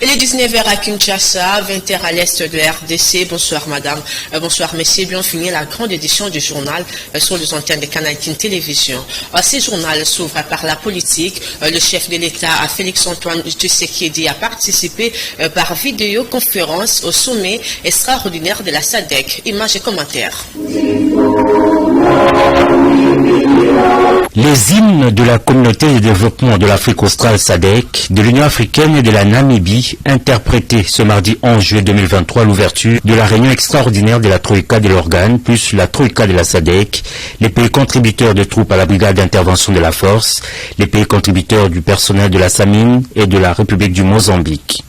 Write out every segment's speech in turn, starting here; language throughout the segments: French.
Il est 19h à Kinshasa, 20h à l'est de la RDC. Bonsoir madame, bonsoir messieurs. Bien fini la grande édition du journal sur les antennes de Canadian Télévision. Ce journal s'ouvre par la politique. Le chef de l'État, Félix-Antoine Tshisekedi, a participé par vidéoconférence au sommet extraordinaire de la SADC. Images et commentaires. Les hymnes de la communauté de développement de l'Afrique australe SADC, de l'Union africaine et de la Namibie, interprétés ce mardi 11 juillet 2023 à l'ouverture de la réunion extraordinaire de la Troïka de l'Organe, plus la Troïka de la SADC, les pays contributeurs de troupes à la brigade d'intervention de la force, les pays contributeurs du personnel de la SAMIN et de la République du Mozambique.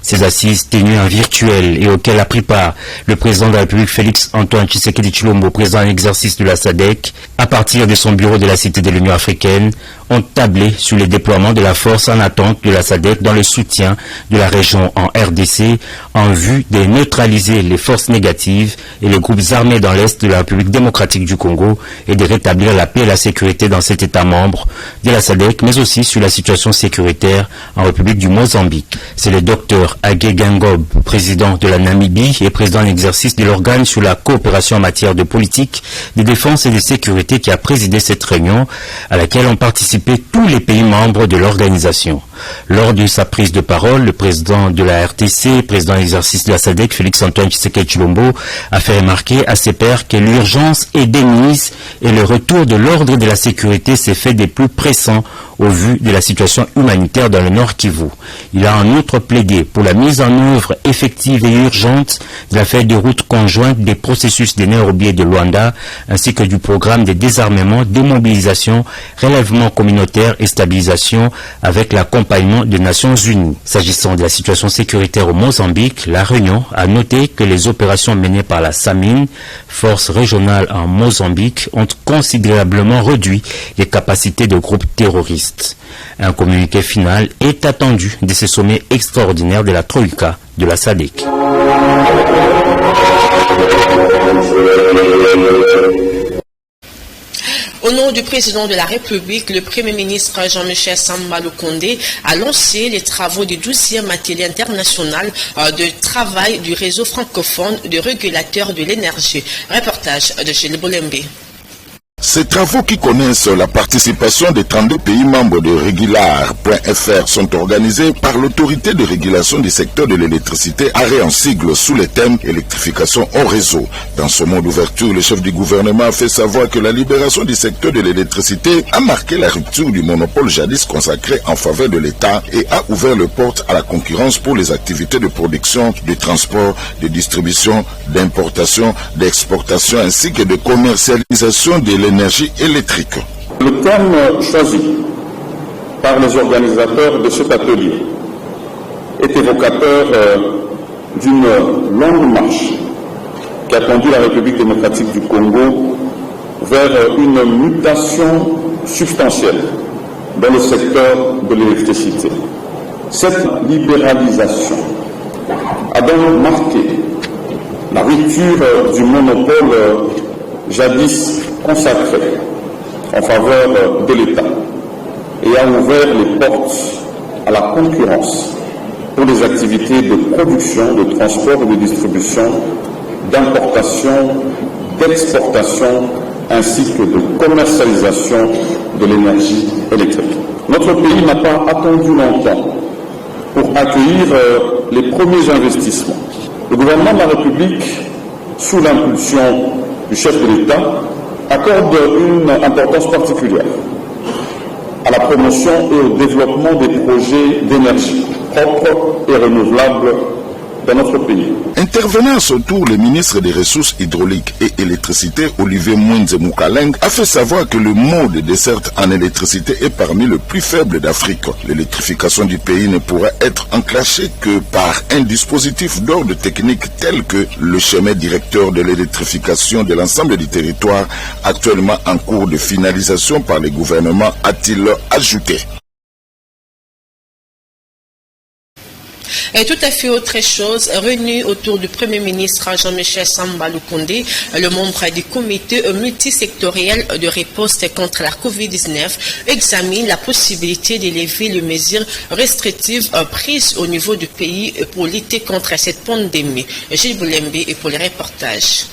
Ces assises tenues en virtuel et auxquelles a pris part le président de la République Félix-Antoine Tshisekedi Tshilombo, président en exercice de la SADC, à partir de son bureau de la Cité de l'Union africaine, ont tablé sur les déploiements de la force en attente de la SADC dans le soutien de la région en RDC en vue de neutraliser les forces négatives et les groupes armés dans l'Est de la République démocratique du Congo et de rétablir la paix et la sécurité dans cet État membre de la SADC, mais aussi sur la situation sécuritaire en République du Mozambique. C'est le docteur Agé Gengob, président de la Namibie et président en exercice de l'organe sur la coopération en matière de politique, de défense et de sécurité qui a présidé cette réunion à laquelle ont participé tous les pays membres de l'organisation. Lors de sa prise de parole, le président de la RTC, président en exercice de la SADC, Félix-Antoine Tshisekedi Tshilombo, a fait remarquer à ses pairs que l'urgence est démise et le retour de l'ordre et de la sécurité s'est fait des plus pressants au vu de la situation humanitaire dans le Nord Kivu. Il a en outre plaidé pour la mise en œuvre effective et urgente de la feuille de route conjointe des processus de Nairobi et de Luanda, ainsi que du programme de désarmement, démobilisation, relèvement communautaire et stabilisation avec l'accompagnement des Nations Unies. S'agissant de la situation sécuritaire au Mozambique, la réunion a noté que les opérations menées par la SAMIN, force régionale en Mozambique, ont considérablement réduit les capacités de groupes terroristes. Un communiqué final est attendu de ce sommet extraordinaire de la Troïka de la SADC. Au nom du président de la République, le Premier ministre Jean-Michel Samba Lukonde a lancé les travaux du 12e atelier international de travail du réseau francophone de régulateurs de l'énergie. Reportage de Gilles Boulembe. Ces travaux qui connaissent la participation des 32 pays membres de Regular.fr sont organisés par l'autorité de régulation du secteur de l'électricité, arrêt en sigle sous le thème électrification au réseau. Dans son mot d'ouverture, le chef du gouvernement a fait savoir que la libération du secteur de l'électricité a marqué la rupture du monopole jadis consacré en faveur de l'État et a ouvert les portes à la concurrence pour les activités de production, de transport, de distribution, d'importation, d'exportation ainsi que de commercialisation de l'énergie électrique. Le thème choisi par les organisateurs de cet atelier est évocateur d'une longue marche qui a conduit la République démocratique du Congo vers une mutation substantielle dans le secteur de l'électricité. Cette libéralisation a donc marqué la rupture du monopole jadis consacré en faveur de l'État et a ouvert les portes à la concurrence pour les activités de production, de transport et de distribution, d'importation, d'exportation ainsi que de commercialisation de l'énergie électrique. Notre pays n'a pas attendu longtemps pour accueillir les premiers investissements. Le gouvernement de la République, sous l'impulsion du chef de l'État, accorde une importance particulière à la promotion et au développement des projets d'énergie propres et renouvelables dans notre pays. Intervenant à son tour, le ministre des Ressources hydrauliques et électricité, Olivier Mwenze Moukaleng, a fait savoir que le mode de desserte en électricité est parmi les plus faibles d'Afrique. L'électrification du pays ne pourra être enclenchée que par un dispositif d'ordre technique tel que le schéma directeur de l'électrification de l'ensemble du territoire, actuellement en cours de finalisation par le gouvernement, a-t-il ajouté. Et tout à fait autre chose, réuni autour du Premier ministre Jean-Michel Samba Lukonde, le membre du comité multisectoriel de riposte contre la COVID-19 examine la possibilité d'élever les mesures restrictives prises au niveau du pays pour lutter contre cette pandémie. Gilles Boulembe et pour les reportages.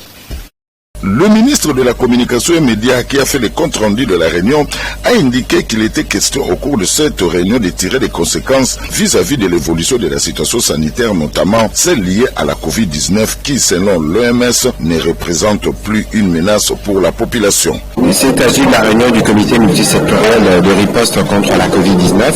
Le ministre de la Communication et Médias, qui a fait le compte rendu de la réunion, a indiqué qu'il était question au cours de cette réunion de tirer des conséquences vis-à-vis de l'évolution de la situation sanitaire, notamment celle liée à la COVID-19 qui, selon l'OMS, ne représente plus une menace pour la population. Il s'est agi de la réunion du comité multisectoriel de riposte contre la COVID-19.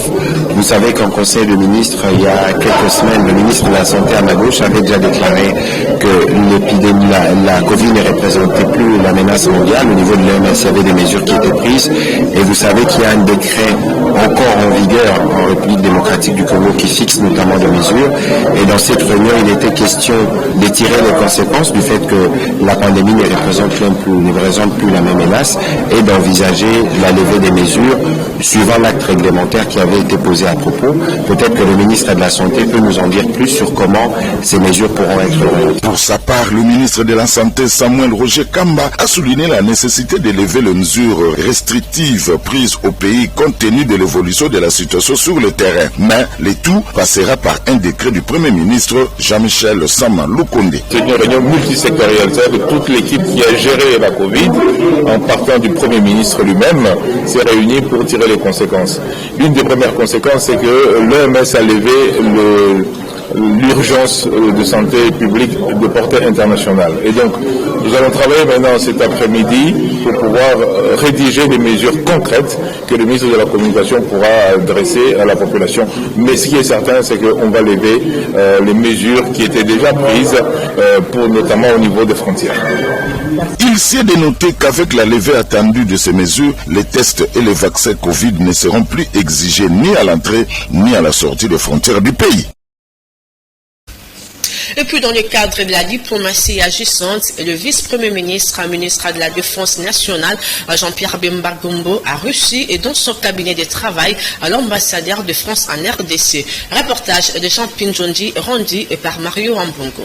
Vous savez qu'en conseil de ministres, il y a quelques semaines, le ministre de la Santé à ma gauche avait déjà déclaré que l'épidémie, la COVID ne représentait plus la menace mondiale. Au niveau de l'OMS, il y avait des mesures qui étaient prises. Et vous savez qu'il y a un décret encore en vigueur en République démocratique du Congo qui fixe notamment des mesures. Et dans cette réunion, il était question de tirer les conséquences du fait que la pandémie ne représente plus la même menace et d'envisager la levée des mesures suivant l'acte réglementaire qui avait été posé à propos. Peut-être que le ministre de la Santé peut nous en dire plus sur comment ces mesures pourront être levées. Pour sa part, le ministre de la Santé, Samuel Roger Kamba, a souligné la nécessité d'élever les mesures restrictives prises au pays compte tenu de l'évolution de la situation sur le terrain. Mais le tout passera par un décret du Premier ministre Jean-Michel Samba Lukonde. C'est une réunion multisectorielle, c'est-à-dire que toute l'équipe qui a géré la Covid, en partant du Premier ministre lui-même, s'est réunie pour tirer les conséquences. L'une des premières conséquences, c'est que l'OMS a levé l'urgence de santé publique de portée internationale. Et donc, nous allons travailler maintenant cet après-midi pour pouvoir rédiger des mesures concrètes que le ministre de la Communication pourra adresser à la population. Mais ce qui est certain, c'est qu'on va lever les mesures qui étaient déjà prises, pour notamment au niveau des frontières. Il s'est dénoté qu'avec la levée attendue de ces mesures, les tests et les vaccins Covid ne seront plus exigés ni à l'entrée ni à la sortie des frontières du pays. Et puis dans le cadre de la diplomatie agissante, le vice-premier ministre, ministre de la Défense nationale, Jean-Pierre Bemba Gombo, a reçu et dans son cabinet de travail à l'ambassadeur de France en RDC. Reportage de Jean Pinjondi rendu par Mario Ambongo.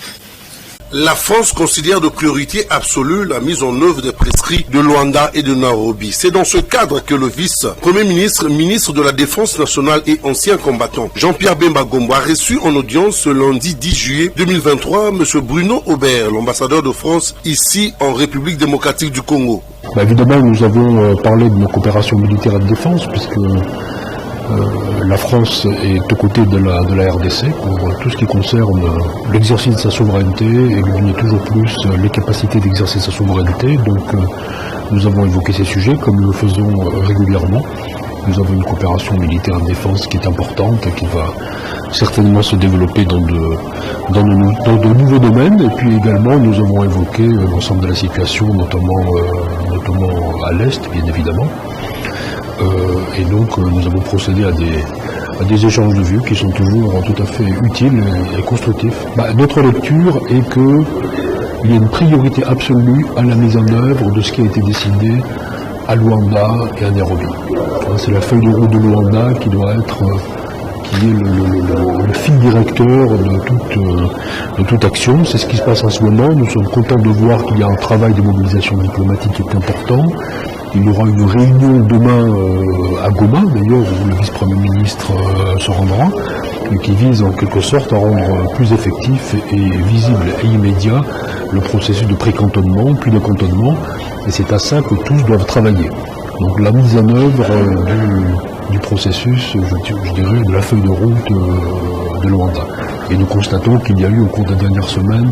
La France considère de priorité absolue la mise en œuvre des prescrits de Luanda et de Nairobi. C'est dans ce cadre que le vice-premier ministre, ministre de la Défense nationale et ancien combattant, Jean-Pierre Bemba Gombo, a reçu en audience ce lundi 10 juillet 2023 M. Bruno Aubert, l'ambassadeur de France ici en République démocratique du Congo. Évidemment, nous avons parlé de nos coopérations militaires et de défense, puisque la France est aux côtés de la RDC pour tout ce qui concerne l'exercice de sa souveraineté et lui donner toujours plus les capacités d'exercer sa souveraineté. Donc nous avons évoqué ces sujets comme nous le faisons régulièrement. Nous avons une coopération militaire de défense qui est importante et qui va certainement se développer dans de nouveaux domaines. Et puis également nous avons évoqué l'ensemble de la situation, notamment à l'Est bien évidemment. Et donc nous avons procédé à des échanges de vues qui sont toujours tout à fait utiles et constructifs. Notre lecture est qu'il y a une priorité absolue à la mise en œuvre de ce qui a été décidé à Luanda et à Nairobi. C'est la feuille de route de Luanda qui doit être le fil directeur de toute action. C'est ce qui se passe en ce moment. Nous sommes contents de voir qu'il y a un travail de mobilisation diplomatique qui est important. Il y aura une réunion demain à Goma, d'ailleurs, où le vice-premier ministre se rendra, qui vise en quelque sorte à rendre plus effectif et visible et immédiat le processus de pré-cantonnement, puis de cantonnement, et c'est à ça que tous doivent travailler. Donc la mise en œuvre du processus, je dirais, de la feuille de route de Luanda. Et nous constatons qu'il y a eu au cours des dernières semaines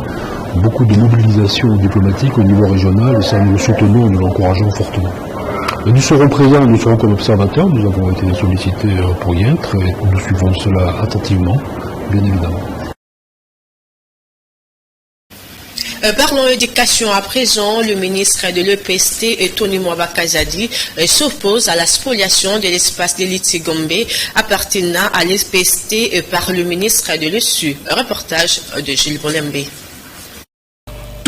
beaucoup de mobilisation diplomatique au niveau régional, et ça nous le soutenons et nous l'encourageons fortement. Et nous serons présents, nous serons comme observateurs, nous avons été sollicités pour y être, et nous suivons cela attentivement, bien évidemment. Parlons éducation à présent, le ministre de l'EPST, Tony Mwabakazadi, s'oppose à la spoliation de l'espace de Litigombe appartenant à l'EPST par le ministre de l'ESU. Reportage de Gilles Bolembe.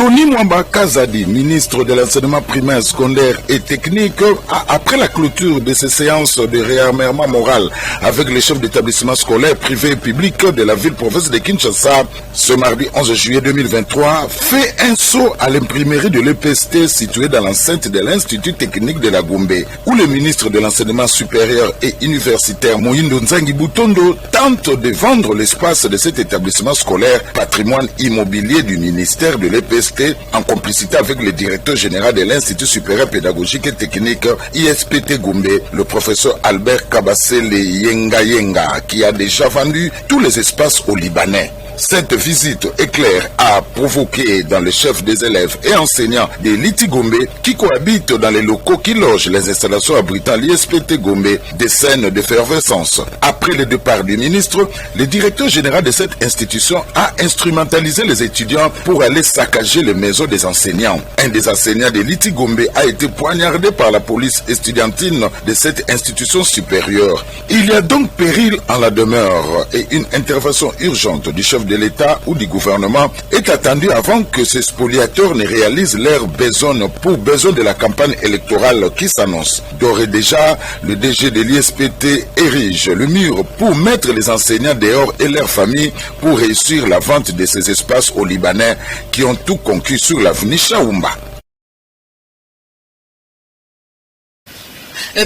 Tony Mwamba Kazadi, ministre de l'enseignement primaire, secondaire et technique, après la clôture de ces séances de réarmement moral avec les chefs d'établissement scolaire privé et public de la ville-province de Kinshasa, ce mardi 11 juillet 2023, fait un saut à l'imprimerie de l'EPST située dans l'enceinte de l'Institut technique de la Gombe, où le ministre de l'enseignement supérieur et universitaire Mohindo Nzangi Butondo tente de vendre l'espace de cet établissement scolaire, patrimoine immobilier du ministère de l'EPST, en complicité avec le directeur général de l'Institut supérieur pédagogique et technique ISPT Gombe, le professeur Albert Kabasele Yenga, qui a déjà vendu tous les espaces aux Libanais. Cette visite éclair a provoqué dans les chefs des élèves et enseignants des Liti Gombe qui cohabitent dans les locaux qui logent les installations abritant l'ISPT Gombe des scènes d'effervescence. Après le départ du ministre, le directeur général de cette institution a instrumentalisé les étudiants pour aller saccager les maisons des enseignants. Un des enseignants des Liti Gombe a été poignardé par la police estudiantine de cette institution supérieure. Il y a donc péril en la demeure et une intervention urgente du chef de l'État ou du gouvernement est attendue avant que ces spoliateurs ne réalisent leurs besoins pour besoin de la campagne électorale qui s'annonce. D'ores et déjà, le DG de l'ISPT érige le mur pour mettre les enseignants dehors et leurs familles pour réussir la vente de ces espaces aux Libanais qui ont tout conquis sur l'avenue Chaoumba.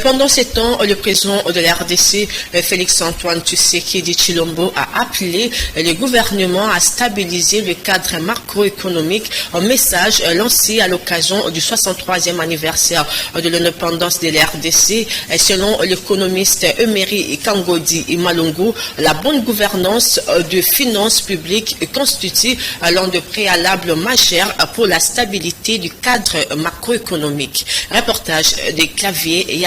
Pendant ces temps, le président de la RDC, Félix-Antoine Tshisekedi Tshilombo, a appelé le gouvernement à stabiliser le cadre macroéconomique, un message lancé à l'occasion du 63e anniversaire de l'indépendance de la RDC. Selon l'économiste Emery Kangodi Malongo, la bonne gouvernance de finances publiques constitue l'un des préalables majeurs pour la stabilité du cadre macroéconomique. Reportage des claviers et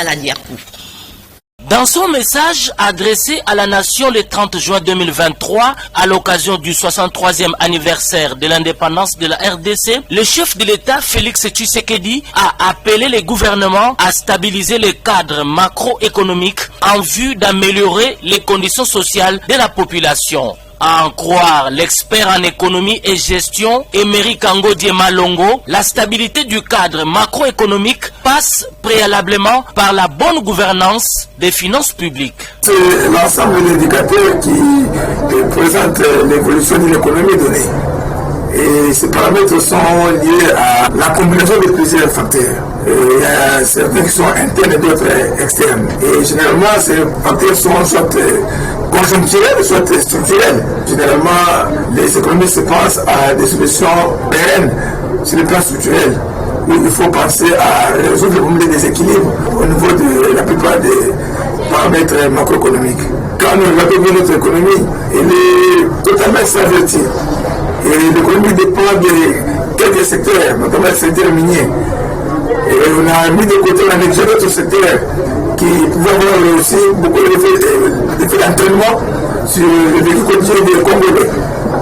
Dans son message adressé à la nation le 30 juin 2023, à l'occasion du 63e anniversaire de l'indépendance de la RDC, le chef de l'État, Félix Tshisekedi, a appelé les gouvernements à stabiliser le cadre macroéconomique en vue d'améliorer les conditions sociales de la population. À en croire l'expert en économie et gestion, Emery Kangodi Malongo, la stabilité du cadre macroéconomique passe préalablement par la bonne gouvernance des finances publiques. C'est l'ensemble des indicateurs qui présentent l'évolution de l'économie donnée. Et ces paramètres sont liés à la combinaison de plusieurs facteurs. Il y a certains qui sont internes et d'autres externes. Et généralement, ces facteurs sont soit conjoncturels, soit structurels. Généralement, les économistes se pensent à des solutions pérennes sur le plan structurel, où il faut penser à résoudre le problème des déséquilibres au niveau de la plupart des paramètres macroéconomiques. Quand nous regardons notre économie, elle est totalement extravertie. Et l'économie dépend de quelques secteurs, notamment le secteur minier. Et on a mis de côté, on a négligé d'autres secteurs qui pouvaient avoir aussi beaucoup d'effets d'entraînement sur le véhicule quotidien des Congolais.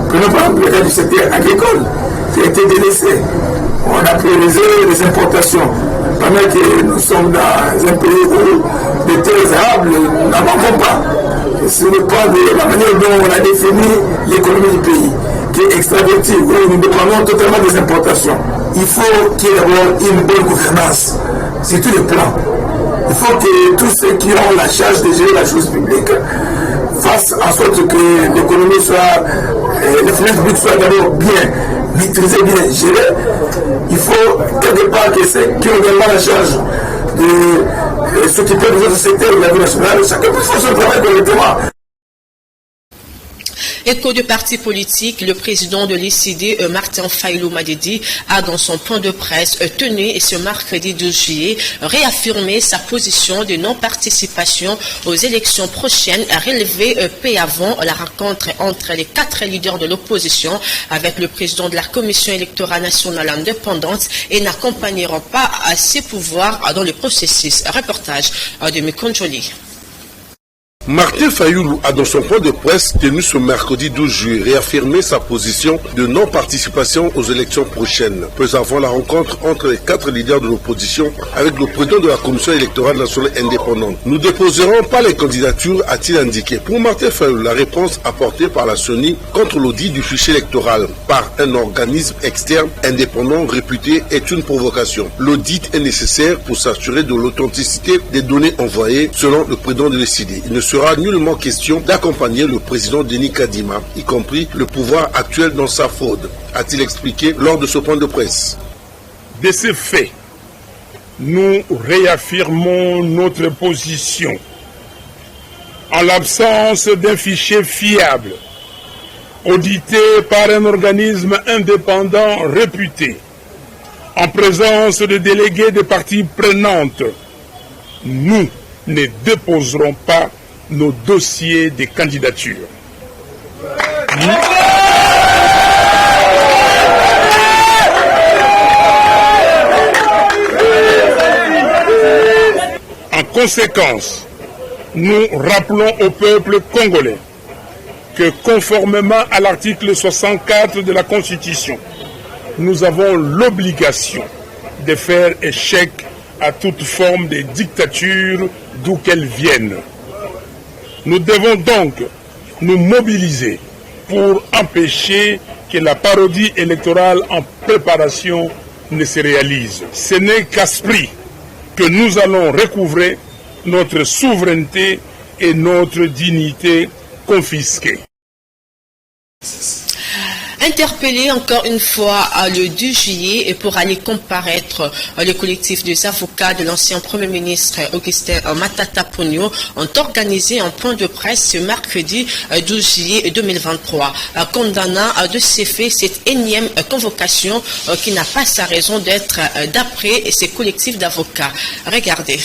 Prenons par exemple le cas du secteur agricole qui a été délaissé. On a priorisé les importations, pendant que nous sommes dans un pays où les terres arables n'en manquent pas. Ce n'est pas de la manière dont on a défini l'économie du pays, qui est extravertie, où nous dépendons totalement des importations. Il faut qu'il y ait d'abord une bonne gouvernance sur tous les plans. Il faut que tous ceux qui ont la charge de gérer la chose publique fassent en sorte que l'économie soit, les finances publiques soient d'abord bien maîtrisées, bien gérées. Il faut quelque part que ceux qui ont également la charge de s'occuper des autres secteurs de la vie nationale, chacun puisse faire son travail correctement. Écho de parti politique, le président de l'ICD, Martin Faïlou Madidi, a dans son point de presse tenu ce mercredi 12 juillet réaffirmé sa position de non-participation aux élections prochaines, relevé peu avant la rencontre entre les 4 leaders de l'opposition avec le président de la Commission électorale nationale indépendante et n'accompagneront pas ses pouvoirs dans le processus. Reportage de Mikonjoli. Martin Fayoulou a dans son point de presse tenu ce mercredi 12 juillet réaffirmé sa position de non-participation aux élections prochaines, peu avant la rencontre entre les 4 leaders de l'opposition avec le président de la Commission électorale nationale indépendante. Nous déposerons pas les candidatures, a-t-il indiqué. Pour Martin Fayoulou, la réponse apportée par la CENI contre l'audit du fichier électoral par un organisme externe indépendant réputé est une provocation. L'audit est nécessaire pour s'assurer de l'authenticité des données envoyées selon le président de l'ECD. Il ne sera nullement question d'accompagner le président Denis Kadima, y compris le pouvoir actuel dans sa fraude, a-t-il expliqué lors de ce point de presse. De ce fait, nous réaffirmons notre position. En l'absence d'un fichier fiable, audité par un organisme indépendant réputé, en présence de délégués des parties prenantes, nous ne déposerons pas nos dossiers de candidature. En conséquence, nous rappelons au peuple congolais que conformément à l'article 64 de la Constitution, nous avons l'obligation de faire échec à toute forme de dictature d'où qu'elle vienne. Nous devons donc nous mobiliser pour empêcher que la parodie électorale en préparation ne se réalise. Ce n'est qu'à ce prix que nous allons recouvrer notre souveraineté et notre dignité confisquées. Interpellé encore une fois le 2 juillet et pour aller comparaître le collectif des avocats de l'ancien Premier ministre Augustin Matata Ponyo ont organisé un point de presse ce mercredi 12 juillet 2023, condamnant de ces faits cette énième convocation qui n'a pas sa raison d'être d'après ces collectifs d'avocats. Regardez.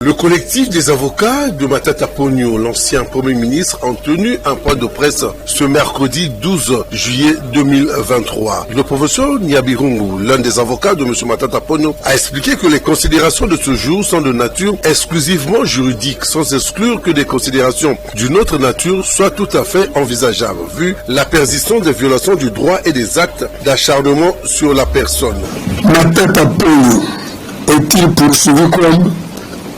Le collectif des avocats de Matata Ponyo, l'ancien Premier ministre, ont tenu un point de presse ce mercredi 12 juillet 2023. Le professeur Niabirungu, l'un des avocats de M. Matata Ponyo, a expliqué que les considérations de ce jour sont de nature exclusivement juridique, sans exclure que des considérations d'une autre nature soient tout à fait envisageables, vu la persistance des violations du droit et des actes d'acharnement sur la personne. Matata Ponyo est-il poursuivi comme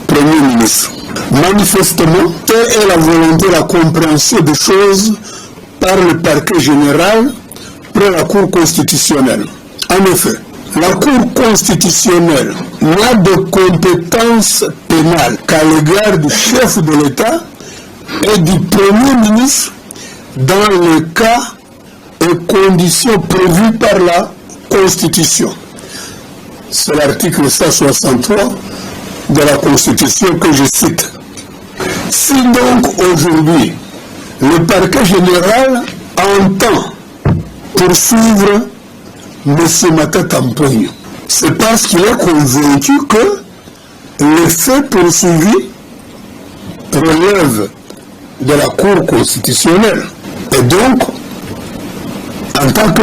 Premier ministre? Manifestement, telle est la volonté, la compréhension des choses par le parquet général près la Cour constitutionnelle. En effet, la Cour constitutionnelle n'a de compétences pénales qu'à l'égard du chef de l'État et du Premier ministre dans les cas et conditions prévues par la Constitution. C'est l'article 163 de la Constitution que je cite. Si donc aujourd'hui le parquet général entend poursuivre M. Matata Ponyo, c'est parce qu'il est convaincu que les faits poursuivis relèvent de la Cour constitutionnelle. Et donc, en tant que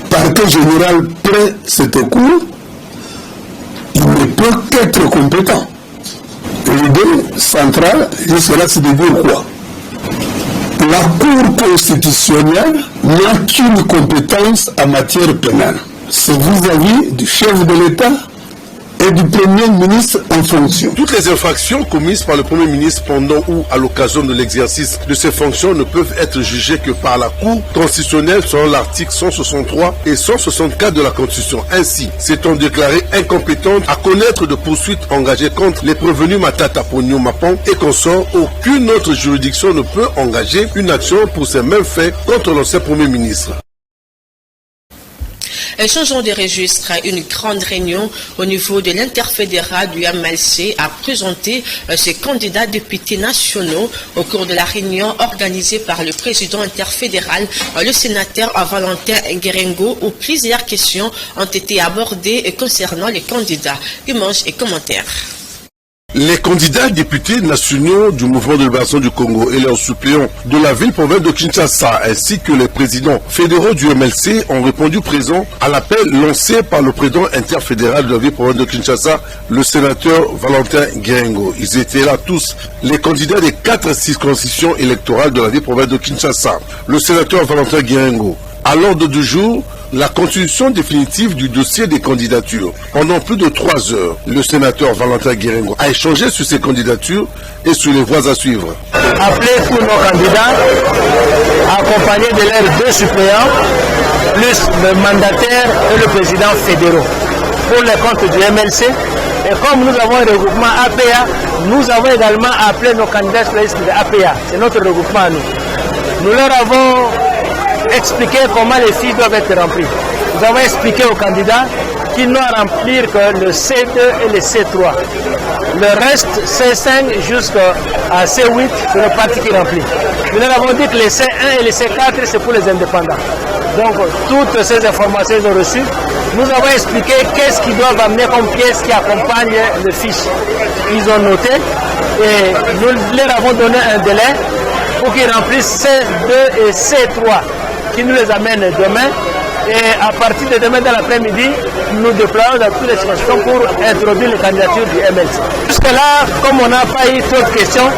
parquet général près cette Cour, il ne peut qu'être compétent. L'idée centrale, jusque-là, c'est de dire quoi? La Cour constitutionnelle n'a qu'une compétence en matière pénale. C'est vis-à-vis du chef de l'État et du Premier ministre en fonction. Toutes les infractions commises par le Premier ministre pendant ou à l'occasion de l'exercice de ses fonctions ne peuvent être jugées que par la Cour constitutionnelle selon l'article 163 et 164 de la Constitution. Ainsi, s'étant déclarée incompétente à connaître de poursuites engagées contre les prévenus Matata Ponyo Mapon et consorts, aucune autre juridiction ne peut engager une action pour ces mêmes faits contre l'ancien Premier ministre. Changeons de registre. Une grande réunion au niveau de l'interfédéral du MLC a présenté ses candidats députés nationaux au cours de la réunion organisée par le président interfédéral, le sénateur Valentin Guérengo, où plusieurs questions ont été abordées concernant les candidats. Images et commentaires. Les candidats députés nationaux du mouvement de libération du Congo et leurs suppléants de la ville-province de Kinshasa ainsi que les présidents fédéraux du MLC ont répondu présent à l'appel lancé par le président interfédéral de la ville-province de Kinshasa, le sénateur Valentin Guérengo. Ils étaient là tous, les candidats des 4 circonscriptions électorales de la ville-province de Kinshasa. Le sénateur Valentin Guérengo, à l'ordre du jour, la constitution définitive du dossier des candidatures. Pendant plus de 3 heures, le sénateur Valentin Guérengo a échangé sur ces candidatures et sur les voies à suivre. Appelez tous nos candidats, accompagnés de leurs 2 suppléants, plus le mandataire et le président fédéraux, pour le compte du MLC. Et comme nous avons un regroupement APA, nous avons également appelé nos candidats sur la liste de APA. C'est notre regroupement à nous. Nous leur avons expliqué comment les filles doivent être remplies. Nous avons expliqué aux candidats qu'ils n'ont à remplir que le C2 et le C3. Le reste, C5 jusqu'à C8, c'est le parti qui remplit. Nous leur avons dit que les C1 et les C4, c'est pour les indépendants. Donc, toutes ces informations ils ont reçues. Nous avons expliqué qu'est-ce qu'ils doivent amener comme pièce qui accompagne le fiche. Ils ont noté et nous leur avons donné un délai pour qu'ils remplissent C2 et C3, qui nous les amènent demain. Et à partir de demain dans l'après-midi, nous déployons dans toutes les situations pour introduire les candidatures du MLC. Jusque-là, comme on n'a pas eu trop de questions,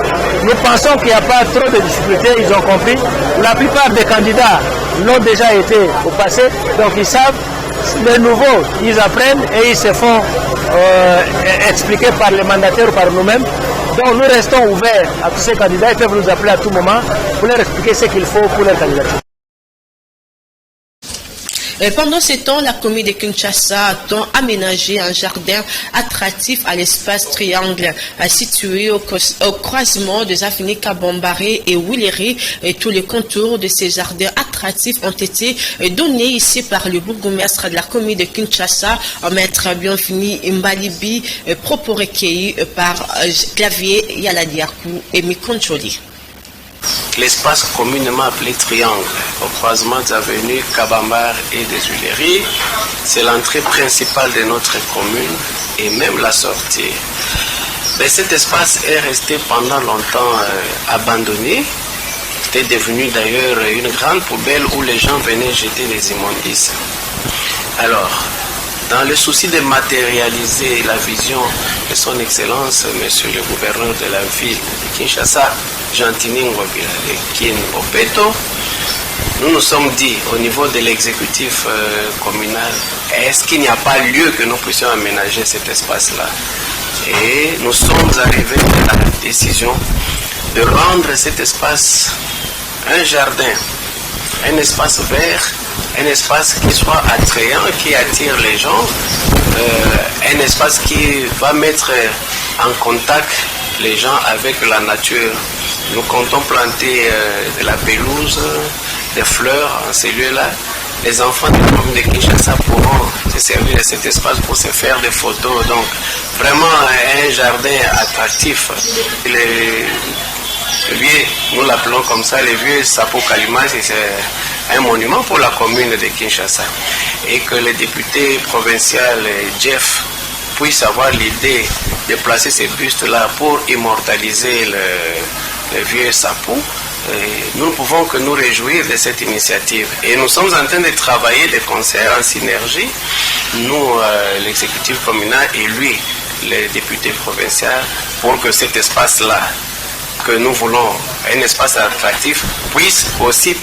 nous pensons qu'il n'y a pas trop de difficultés, ils ont compris. La plupart des candidats l'ont déjà été au passé, donc ils savent. Les nouveaux, ils apprennent et ils se font expliquer par les mandataires ou par nous-mêmes. Donc nous restons ouverts à tous ces candidats, ils peuvent nous appeler à tout moment pour leur expliquer ce qu'il faut pour leur candidature. Pendant ce temps, la commune de Kinshasa a aménagé un jardin attractif à l'espace triangle situé au croisement des avenues Kabombaré et Willery. Et tous les contours de ces jardins attractifs ont été donnés ici par le bourgmestre de la commune de Kinshasa, maître Bienfini Mbalibi, propos recueillis par Clavier Yaladiakou et Mikoncholi. L'espace communément appelé Triangle, au croisement des avenues Kabambar et des Huileries, c'est l'entrée principale de notre commune et même la sortie. Mais cet espace est resté pendant longtemps abandonné. C'était devenu d'ailleurs une grande poubelle où les gens venaient jeter les immondices. Alors, dans le souci de matérialiser la vision de son Excellence, Monsieur le gouverneur de la ville de Kinshasa, Gentini Ngwabila Kin Opeto, nous nous sommes dit au niveau de l'exécutif communal, est-ce qu'il n'y a pas lieu que nous puissions aménager cet espace-là? Et nous sommes arrivés à la décision de rendre cet espace un jardin, un espace vert, un espace qui soit attrayant, qui attire les gens, un espace qui va mettre en contact les gens avec la nature. Nous comptons planter de la pelouse, des fleurs en ces lieux-là. Les enfants de la commune de Kinshasa pourront se servir de cet espace pour se faire des photos. Donc, vraiment un jardin attractif. Le vieux, nous l'appelons comme ça, le vieux Sapo Kalima, c'est un monument pour la commune de Kinshasa. Et que le député provincial Jeff puisse avoir l'idée de placer ces bustes-là pour immortaliser le vieux Sapo. Nous ne pouvons que nous réjouir de cette initiative. Et nous sommes en train de travailler de concert en synergie, nous, l'exécutif communal et lui, le député provincial, pour que cet espace-là, que nous voulons, un espace attractif, puisse aussi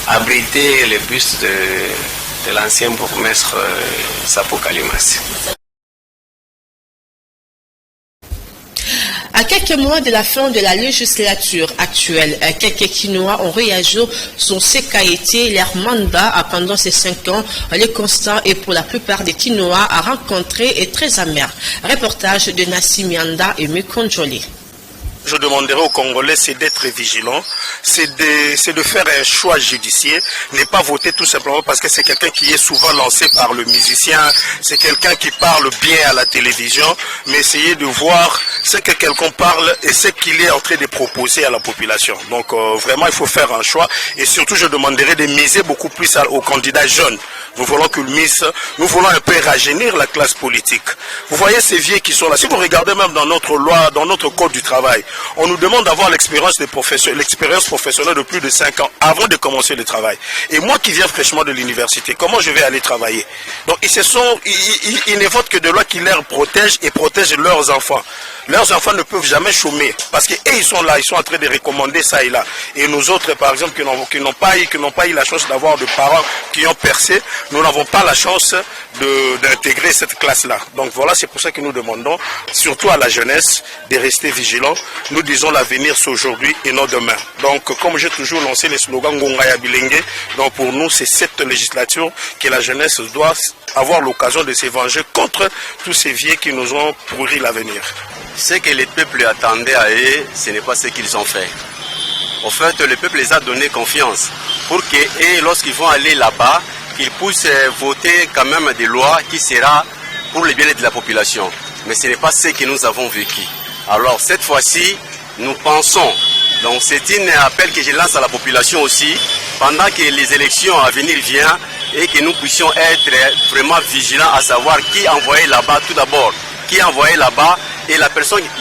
abriter le buste de l'ancien bourgmestre Sapo Kalimasi. À quelques mois de la fin de la législature actuelle, quelques Kinois ont réagi sur ce qu'a été leur mandat pendant ces 5 ans. Le constat est pour la plupart des Kinois à rencontrer est très amer. Reportage de Nassim Yanda et Mikonjoli. Je demanderai aux Congolais, c'est d'être vigilants, c'est de faire un choix judiciaire, ne pas voter tout simplement parce que c'est quelqu'un qui est souvent lancé par le musicien, c'est quelqu'un qui parle bien à la télévision, mais essayer de voir ce que quelqu'un parle et ce qu'il est en train de proposer à la population. Donc vraiment, il faut faire un choix et surtout, je demanderai de miser beaucoup plus aux candidats jeunes. Nous voulons nous voulons un peu rajeunir la classe politique. Vous voyez ces vieux qui sont là. Si vous regardez même dans notre loi, dans notre code du travail, on nous demande d'avoir l'expérience professionnelle de plus de 5 ans avant de commencer le travail. Et moi qui viens fraîchement de l'université, comment je vais aller travailler? Donc ils ne votent que de lois qui les protègent et protègent leurs enfants. Leurs enfants ne peuvent jamais chômer parce qu'ils sont là, ils sont en train de recommander ça et là. Et nous autres, par exemple, qui n'ont pas eu la chance d'avoir de parents qui ont percé, nous n'avons pas la chance d'intégrer cette classe-là. Donc voilà, c'est pour ça que nous demandons, surtout à la jeunesse, de rester vigilants. Nous disons l'avenir c'est aujourd'hui et non demain. Donc comme j'ai toujours lancé le slogan Ngongaya Bilengue, donc pour nous c'est cette législature que la jeunesse doit avoir l'occasion de se venger contre tous ces vieux qui nous ont pourri l'avenir. Ce que les peuples attendaient à eux, ce n'est pas ce qu'ils ont fait. En fait, le peuple les a donné confiance pour que, lorsqu'ils vont aller là-bas, qu'ils puissent voter quand même des lois qui seront pour le bien-être de la population. Mais ce n'est pas ce que nous avons vécu. Alors cette fois-ci, nous pensons, donc c'est un appel que je lance à la population aussi, pendant que les élections à venir viennent et que nous puissions être vraiment vigilants à savoir qui envoyer là-bas tout d'abord, qui envoyer là-bas et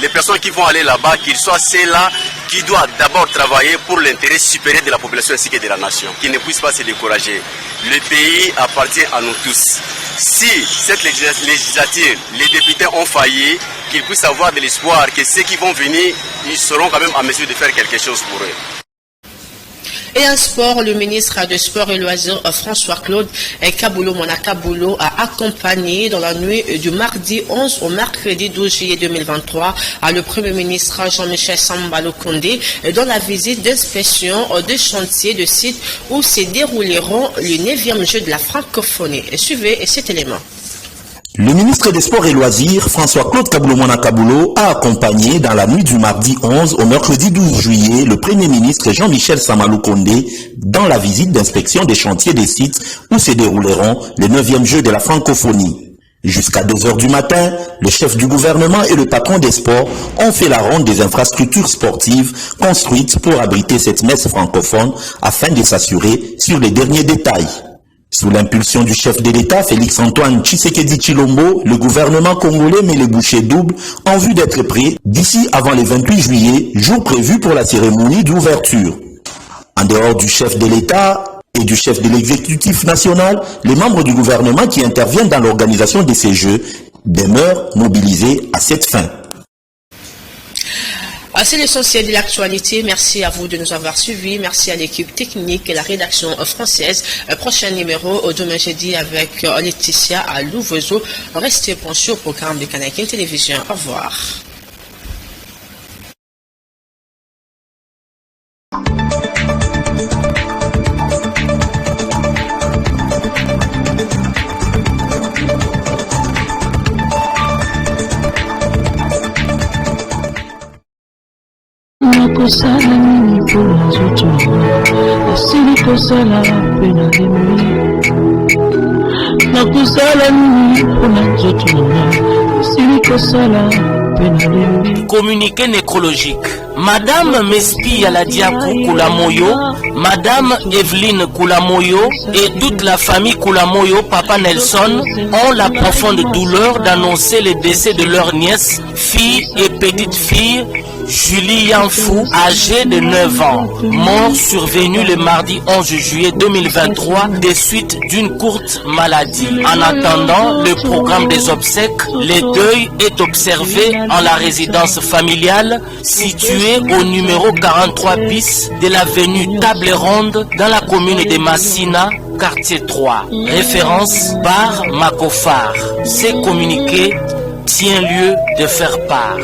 les personnes qui vont aller là-bas, qu'ils soient ceux-là qui doivent d'abord travailler pour l'intérêt supérieur de la population ainsi que de la nation, qui ne puissent pas se décourager. Le pays appartient à nous tous. Si cette législature, les députés ont failli, qu'ils puissent avoir de l'espoir que ceux qui vont venir, ils seront quand même en mesure de faire quelque chose pour eux. Et en sport, le ministre des Sports et Loisirs François-Claude Kaboulo Monakaboulo a accompagné dans la nuit du mardi 11 au mercredi 12 juillet 2023 le Premier ministre Jean-Michel Sambalo Kondé dans la visite d'inspection de chantier de site où se dérouleront le 9e jeu de la francophonie. Suivez cet élément. Le ministre des Sports et Loisirs, François-Claude Kaboulo Monakaboulo, a accompagné dans la nuit du mardi 11 au mercredi 12 juillet le Premier ministre Jean-Michel Sambalo Kondé dans la visite d'inspection des chantiers des sites où se dérouleront les 9e Jeux de la francophonie. Jusqu'à 2 heures du matin, le chef du gouvernement et le patron des sports ont fait la ronde des infrastructures sportives construites pour abriter cette messe francophone afin de s'assurer sur les derniers détails. Sous l'impulsion du chef de l'État, Félix-Antoine Tshisekedi Tshilombo, le gouvernement congolais met les bouchées doubles en vue d'être prêt d'ici avant le 28 juillet, jour prévu pour la cérémonie d'ouverture. En dehors du chef de l'État et du chef de l'exécutif national, les membres du gouvernement qui interviennent dans l'organisation de ces Jeux demeurent mobilisés à cette fin. C'est l'essentiel de l'actualité. Merci à vous de nous avoir suivis. Merci à l'équipe technique et la rédaction française. Prochain numéro demain jeudi avec Laetitia à Louvezeau. Restez branchés au programme de Canadian Télévision. Au revoir. Nakosala nini mpona nzoto nasili kosala mpe nalemi nakosala nini mpona nzoto nasili kosala mpe nalemi. Communiqué nécrologique. Madame Mespi Aladiakou Koulamoyo, Madame Evelyne Koulamoyo et toute la famille Koulamoyo, Papa Nelson, ont la profonde douleur d'annoncer le décès de leur nièce, fille et petite-fille, Julie Yanfou, âgée de 9 ans, mort survenue le mardi 11 juillet 2023 des suites d'une courte maladie. En attendant le programme des obsèques, le deuil est observé en la résidence familiale située au numéro 43 bis de l'avenue Table Ronde dans la commune de Massina, quartier 3. Référence par Makofar. Ces communiqués tient lieu de faire part.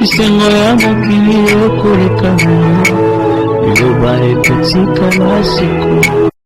Bisengo ya mokili okoleka iloba ekotika na siko.